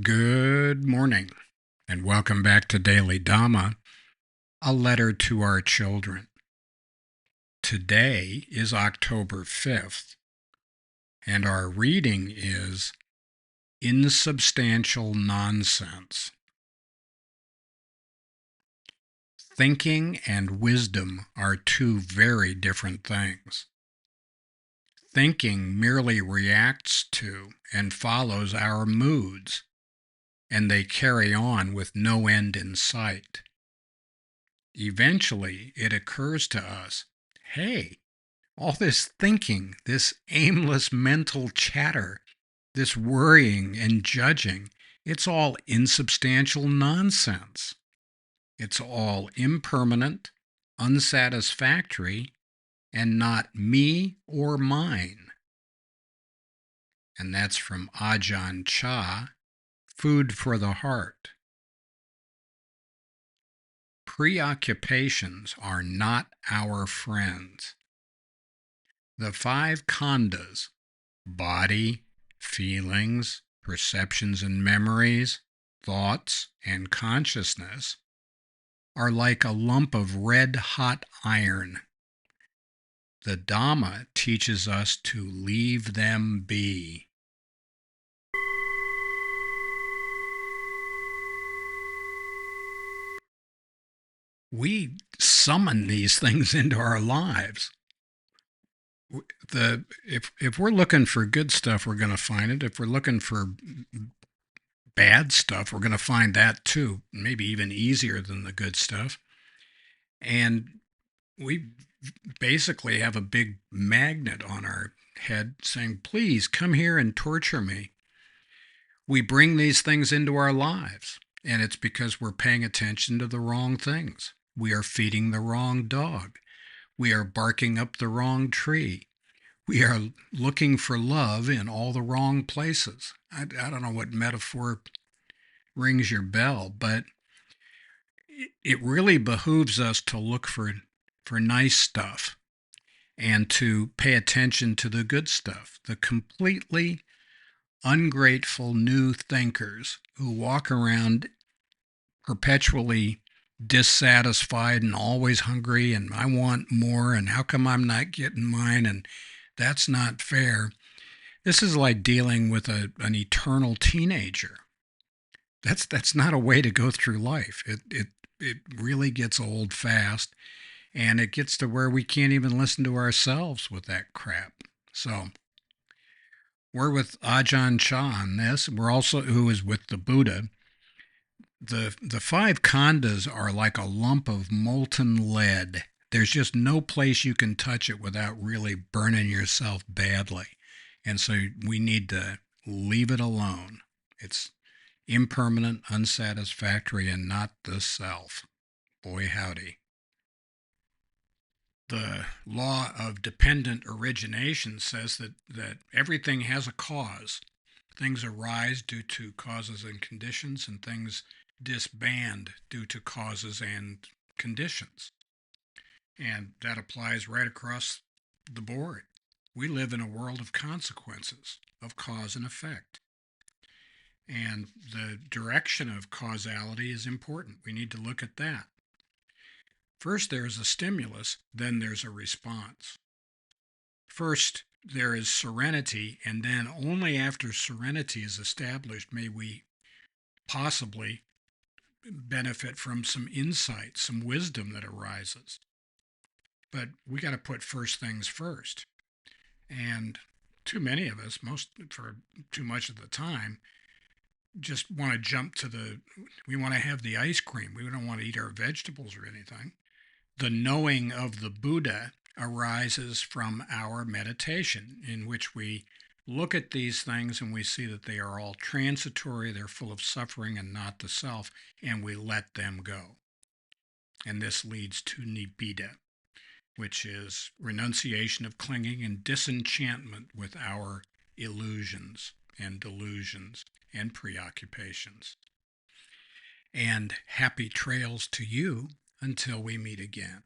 Good morning, and welcome back to Daily Dhamma, a letter to our children. Today is October 5th, and our reading is Insubstantial Nonsense. Thinking and wisdom are two very different things. Thinking merely reacts to and follows our moods, and they carry on with no end in sight. Eventually, it occurs to us, hey, all this thinking, this aimless mental chatter, this worrying and judging, it's all insubstantial nonsense. It's all impermanent, unsatisfactory, and not me or mine. And that's from Ajan Cha, Food for the Heart. Preoccupations are not our friends. The five khandhas, body, feelings, perceptions and memories, thoughts, and consciousness, are like a lump of red-hot iron. The Dhamma teaches us to leave them be. We summon these things into our lives. If we're looking for good stuff, we're going to find it. If we're looking for bad stuff, we're going to find that too, maybe even easier than the good stuff. And we basically have a big magnet on our head saying, please come here and torture me. We bring these things into our lives, and it's because we're paying attention to the wrong things. We are feeding the wrong dog. We are barking up the wrong tree. We are looking for love in all the wrong places. I don't know what metaphor rings your bell, but it really behooves us to look for nice stuff and to pay attention to the good stuff. The completely ungrateful new thinkers who walk around perpetually dissatisfied and always hungry and I want more and how come I'm not getting mine and that's not fair. This is like dealing with an eternal teenager. That's not a way to go through life. It really gets old fast, and it gets to where we can't even listen to ourselves with that crap. So we're with Ajan Cha on this. We're also who is with the Buddha. The five khandhas are like a lump of molten lead. There's just no place you can touch it without really burning yourself badly. And so we need to leave it alone. It's impermanent, unsatisfactory, and not the self. Boy, howdy. The law of dependent origination says that everything has a cause. Things arise due to causes and conditions, and things disband due to causes and conditions. And that applies right across the board. We live in a world of consequences, of cause and effect. And the direction of causality is important. We need to look at that. First, there's a stimulus, then there's a response. First, there is serenity, and then only after serenity is established may we possibly benefit from some insight, some wisdom that arises. But we got to put first things first. And too many of us, for too much of the time, just want to jump to we want to have the ice cream. We don't want to eat our vegetables or anything. The knowing of the Buddha arises from our meditation, in which we look at these things and we see that they are all transitory, they're full of suffering and not the self, and we let them go. And this leads to nibbida, which is renunciation of clinging and disenchantment with our illusions and delusions and preoccupations. And happy trails to you until we meet again.